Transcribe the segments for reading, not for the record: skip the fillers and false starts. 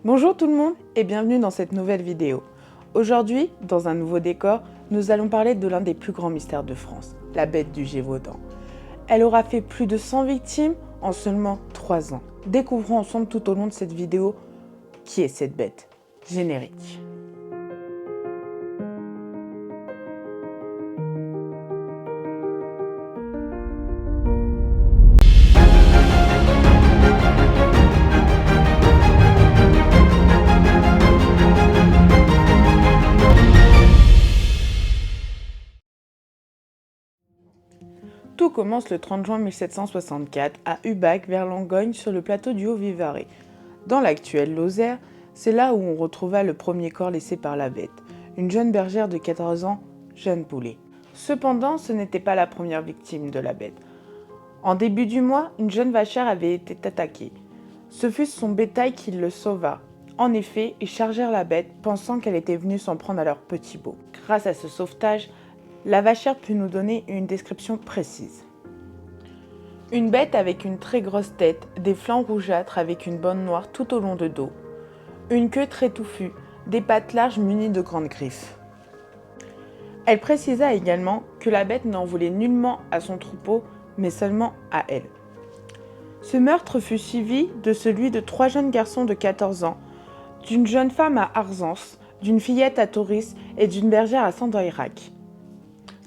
Bonjour tout le monde et bienvenue dans cette nouvelle vidéo. Aujourd'hui, dans un nouveau décor, nous allons parler de l'un des plus grands mystères de France, la bête du Gévaudan. Elle aura fait plus de 100 victimes en seulement 3 ans. Découvrons ensemble tout au long de cette vidéo qui est cette bête. Générique. Tout commence le 30 juin 1764 à Ubac, vers Langogne, sur le plateau du Haut-Vivarais. Dans l'actuelle Lozère, c'est là où on retrouva le premier corps laissé par la bête, une jeune bergère de 14 ans, Jeanne Poulet. Cependant, ce n'était pas la première victime de la bête. En début du mois, une jeune vachère avait été attaquée. Ce fut son bétail qui le sauva. En effet, ils chargèrent la bête, pensant qu'elle était venue s'en prendre à leur petit beau. Grâce à ce sauvetage, la vachère put nous donner une description précise. Une bête avec une très grosse tête, des flancs rougeâtres avec une bande noire tout au long de dos, une queue très touffue, des pattes larges munies de grandes griffes. Elle précisa également que la bête n'en voulait nullement à son troupeau, mais seulement à elle. Ce meurtre fut suivi de celui de 3 jeunes garçons de 14 ans, d'une jeune femme à Arzens, d'une fillette à Tauris et d'une bergère à Sandoyrac.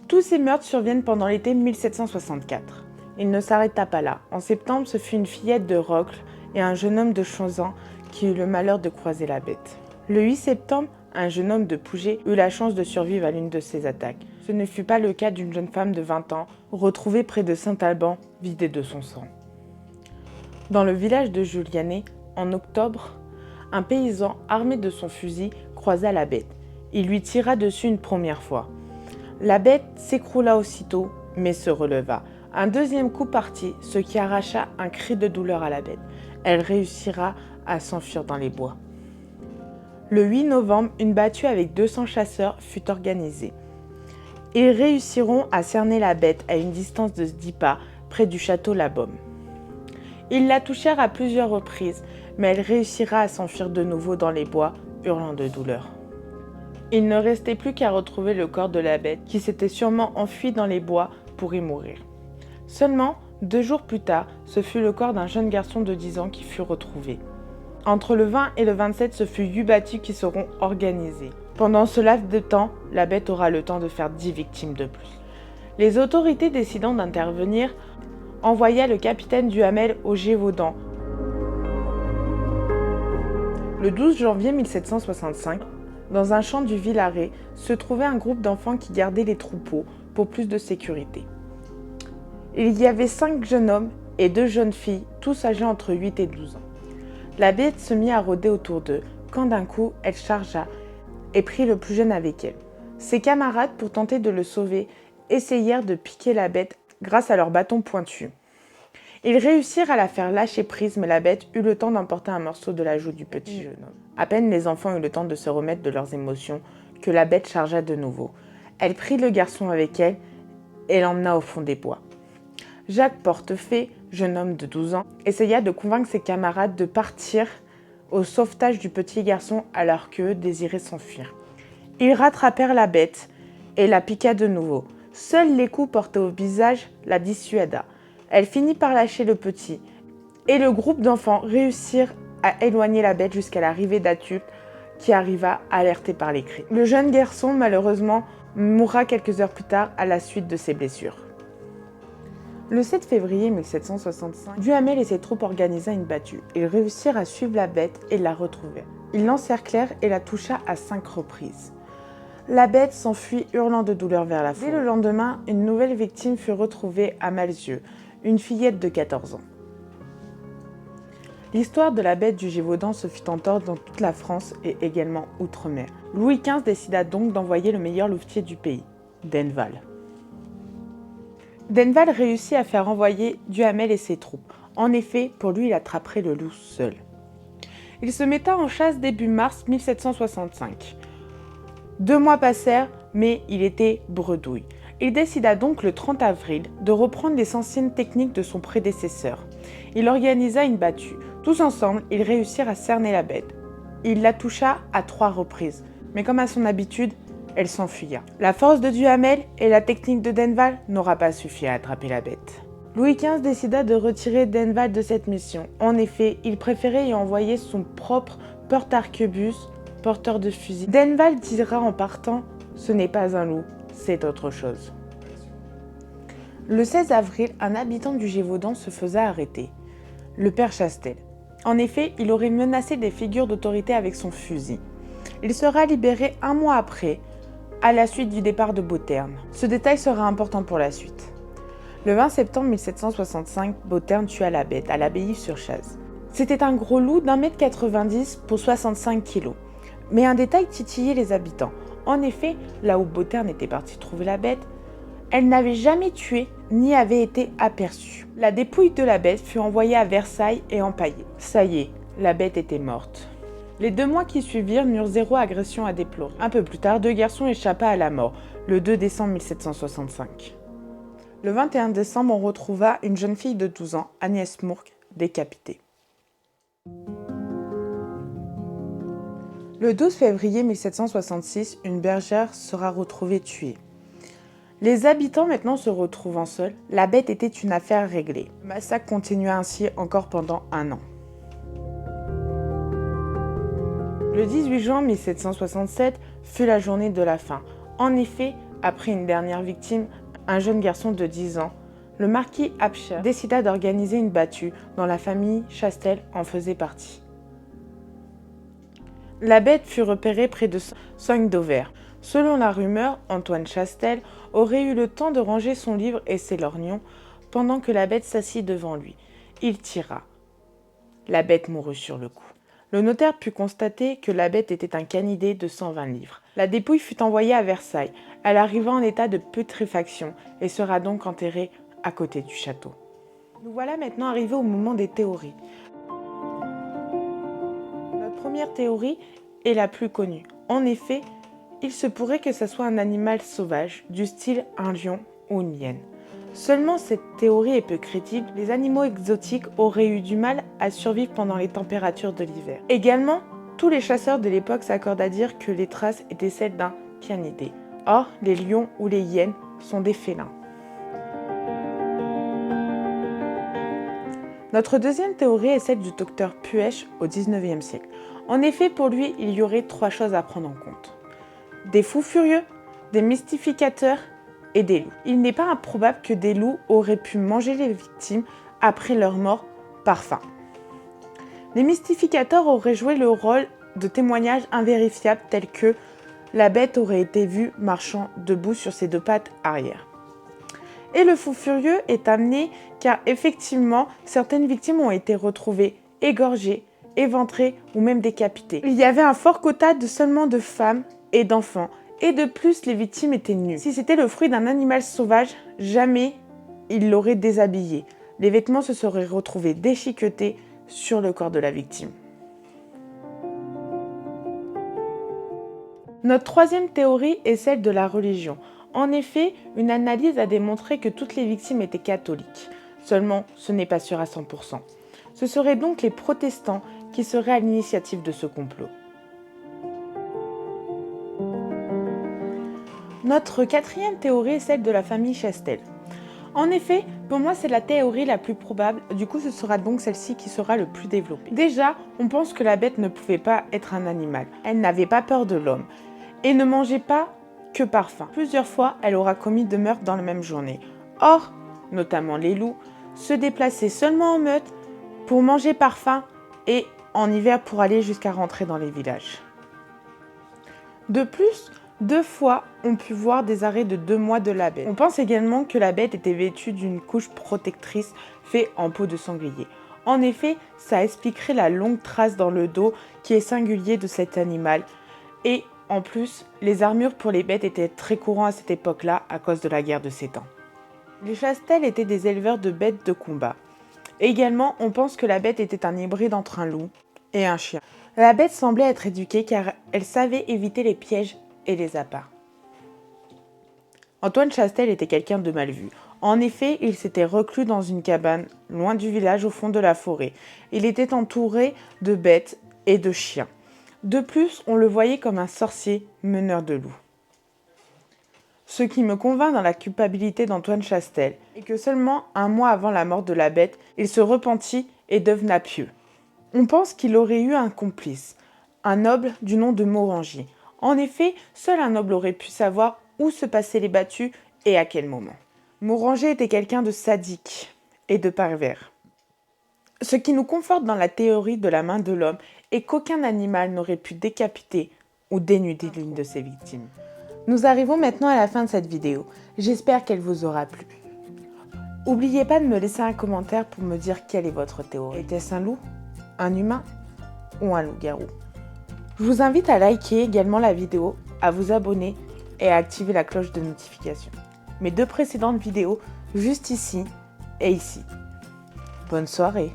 Tous ces meurtres surviennent pendant l'été 1764. Il ne s'arrêta pas là. En septembre, ce fut une fillette de Rocle et un jeune homme de Chauzan qui eut le malheur de croiser la bête. Le 8 septembre, un jeune homme de Pouget eut la chance de survivre à l'une de ces attaques. Ce ne fut pas le cas d'une jeune femme de 20 ans, retrouvée près de Saint-Alban, vidée de son sang. Dans le village de Julianet, en octobre, un paysan armé de son fusil croisa la bête. Il lui tira dessus une première fois. La bête s'écroula aussitôt, mais se releva. Un deuxième coup partit, ce qui arracha un cri de douleur à la bête. Elle réussira à s'enfuir dans les bois. Le 8 novembre, une battue avec 200 chasseurs fut organisée. Ils réussiront à cerner la bête à une distance de 10 pas, près du château La Baume. Ils la touchèrent à plusieurs reprises, mais elle réussira à s'enfuir de nouveau dans les bois, hurlant de douleur. Il ne restait plus qu'à retrouver le corps de la bête qui s'était sûrement enfui dans les bois pour y mourir. Seulement, 2 jours plus tard, ce fut le corps d'un jeune garçon de 10 ans qui fut retrouvé. Entre le 20 et le 27, ce fut 8 battues qui seront organisées. Pendant ce laps de temps, la bête aura le temps de faire 10 victimes de plus. Les autorités décidant d'intervenir envoya le capitaine Duhamel au Gévaudan. Le 12 janvier 1765, dans un champ du Villaret, se trouvait un groupe d'enfants qui gardaient les troupeaux pour plus de sécurité. Il y avait 5 jeunes hommes et 2 jeunes filles, tous âgés entre 8 et 12 ans. La bête se mit à rôder autour d'eux, quand d'un coup, elle chargea et prit le plus jeune avec elle. Ses camarades, pour tenter de le sauver, essayèrent de piquer la bête grâce à leurs bâtons pointus. Ils réussirent à la faire lâcher prise, mais la bête eut le temps d'emporter un morceau de la joue du petit jeune homme. À peine les enfants eurent le temps de se remettre de leurs émotions que la bête chargea de nouveau. Elle prit le garçon avec elle et l'emmena au fond des bois. Jacques Portefait, jeune homme de 12 ans, essaya de convaincre ses camarades de partir au sauvetage du petit garçon alors qu'eux désiraient s'enfuir. Ils rattrapèrent la bête et la piqua de nouveau. Seuls les coups portés au visage la dissuada. Elle finit par lâcher le petit, et le groupe d'enfants réussirent à éloigner la bête jusqu'à l'arrivée d'Atulte, qui arriva alerté par les cris. Le jeune garçon, malheureusement, mourra quelques heures plus tard à la suite de ses blessures. Le 7 février 1765, Duhamel et ses troupes organisèrent une battue. Ils réussirent à suivre la bête et la retrouvèrent. Ils l'encerclèrent et la toucha à 5 reprises. La bête s'enfuit hurlant de douleur vers la forêt. Dès le lendemain, une nouvelle victime fut retrouvée à Malzieu, une fillette de 14 ans. L'histoire de la bête du Gévaudan se fit entendre dans toute la France et également outre-mer. Louis XV décida donc d'envoyer le meilleur louvetier du pays, Denval. Denval réussit à faire envoyer Duhamel et ses troupes. En effet, pour lui, il attraperait le loup seul. Il se metta en chasse début mars 1765. 2 mois passèrent, mais il était bredouille. Il décida donc le 30 avril de reprendre les anciennes techniques de son prédécesseur. Il organisa une battue. Tous ensemble, ils réussirent à cerner la bête. Il la toucha à 3 reprises, mais comme à son habitude, elle s'enfuya. La force de Duhamel et la technique de Denval n'aura pas suffi à attraper la bête. Louis XV décida de retirer Denval de cette mission. En effet, il préférait y envoyer son propre porte-arquebus, porteur de fusil. Denval dira en partant « Ce n'est pas un loup, c'est autre chose ». Le 16 avril, un habitant du Gévaudan se faisait arrêter, le père Chastel. En effet, il aurait menacé des figures d'autorité avec son fusil. Il sera libéré 1 mois après, à la suite du départ de Bauterne. Ce détail sera important pour la suite. Le 20 septembre 1765, Bauterne tua la bête à l'Abbaye-sur-Chaz. C'était un gros loup d'1,90 m pour 65 kg. Mais un détail titillait les habitants. En effet, là où Bauterne était parti trouver la bête, elle n'avait jamais tué ni avait été aperçue. La dépouille de la bête fut envoyée à Versailles et empaillée. Ça y est, la bête était morte. Les 2 mois qui suivirent n'eurent 0 agression à déplorer. Un peu plus tard, 2 garçons échappa à la mort, le 2 décembre 1765. Le 21 décembre, on retrouva une jeune fille de 12 ans, Agnès Mourque, décapitée. Le 12 février 1766, une bergère sera retrouvée tuée. Les habitants maintenant se retrouvant seuls, la bête était une affaire réglée. Le massacre continua ainsi encore pendant 1 an. Le 18 juin 1767 fut la journée de la fin. En effet, après une dernière victime, un jeune garçon de 10 ans, le marquis Abcher décida d'organiser une battue dont la famille Chastel en faisait partie. La bête fut repérée près de Soignes-d'Auvers. Selon la rumeur, Antoine Chastel aurait eu le temps de ranger son livre et ses lorgnons pendant que la bête s'assit devant lui. Il tira. La bête mourut sur le coup. Le notaire put constater que la bête était un canidé de 120 livres. La dépouille fut envoyée à Versailles. Elle arriva en état de putréfaction et sera donc enterrée à côté du château. Nous voilà maintenant arrivés au moment des théories. Notre première théorie est la plus connue. En effet, il se pourrait que ce soit un animal sauvage, du style un lion ou une hyène. Seulement cette théorie est peu crédible, les animaux exotiques auraient eu du mal à survivre pendant les températures de l'hiver. Également, tous les chasseurs de l'époque s'accordent à dire que les traces étaient celles d'un canidé. Or, les lions ou les hyènes sont des félins. Notre deuxième théorie est celle du docteur Puech au XIXe siècle. En effet, pour lui, il y aurait 3 choses à prendre en compte. Des fous furieux, des mystificateurs et des loups. Il n'est pas improbable que des loups auraient pu manger les victimes après leur mort par faim. Les mystificateurs auraient joué le rôle de témoignages invérifiables tels que la bête aurait été vue marchant debout sur ses 2 pattes arrière. Et le fou furieux est amené car effectivement certaines victimes ont été retrouvées égorgées, éventrées ou même décapitées. Il y avait un fort quota seulement de femmes et d'enfants. Et de plus, les victimes étaient nues. Si c'était le fruit d'un animal sauvage, jamais il l'aurait déshabillé. Les vêtements se seraient retrouvés déchiquetés sur le corps de la victime. Notre troisième théorie est celle de la religion. En effet, une analyse a démontré que toutes les victimes étaient catholiques. Seulement, ce n'est pas sûr à 100%. Ce seraient donc les protestants qui seraient à l'initiative de ce complot. Notre quatrième théorie est celle de la famille Chastel. En effet, pour moi, c'est la théorie la plus probable, du coup ce sera donc celle-ci qui sera le plus développée. Déjà, on pense que la bête ne pouvait pas être un animal. Elle n'avait pas peur de l'homme et ne mangeait pas que par faim. Plusieurs fois, elle aura commis 2 meurtres dans la même journée. Or, notamment les loups, se déplaçaient seulement en meute pour manger par faim et en hiver pour aller jusqu'à rentrer dans les villages. De plus, 2 fois, on pu voir des arrêts de 2 mois de la bête. On pense également que la bête était vêtue d'une couche protectrice faite en peau de sanglier. En effet, ça expliquerait la longue trace dans le dos qui est singulier de cet animal. Et en plus, les armures pour les bêtes étaient très courantes à cette époque-là à cause de la guerre de 7 ans. Les Chastel étaient des éleveurs de bêtes de combat. Également, on pense que la bête était un hybride entre un loup et un chien. La bête semblait être éduquée car elle savait éviter les pièges et les appâts. Antoine Chastel était quelqu'un de mal vu. En effet, il s'était reclus dans une cabane, loin du village au fond de la forêt. Il était entouré de bêtes et de chiens. De plus, on le voyait comme un sorcier meneur de loups. Ce qui me convainc dans la culpabilité d'Antoine Chastel est que seulement un mois avant la mort de la bête, il se repentit et devena pieux. On pense qu'il aurait eu un complice, un noble du nom de Morangier. En effet, seul un noble aurait pu savoir où se passaient les battues et à quel moment. Morangier était quelqu'un de sadique et de pervers. Ce qui nous conforte dans la théorie de la main de l'homme est qu'aucun animal n'aurait pu décapiter ou dénuder l'une de ses victimes. Nous arrivons maintenant à la fin de cette vidéo. J'espère qu'elle vous aura plu. N'oubliez pas de me laisser un commentaire pour me dire quelle est votre théorie. Était-ce un loup, un humain ou un loup-garou? Je vous invite à liker également la vidéo, à vous abonner et à activer la cloche de notification. Mes 2 précédentes vidéos, juste ici et ici. Bonne soirée!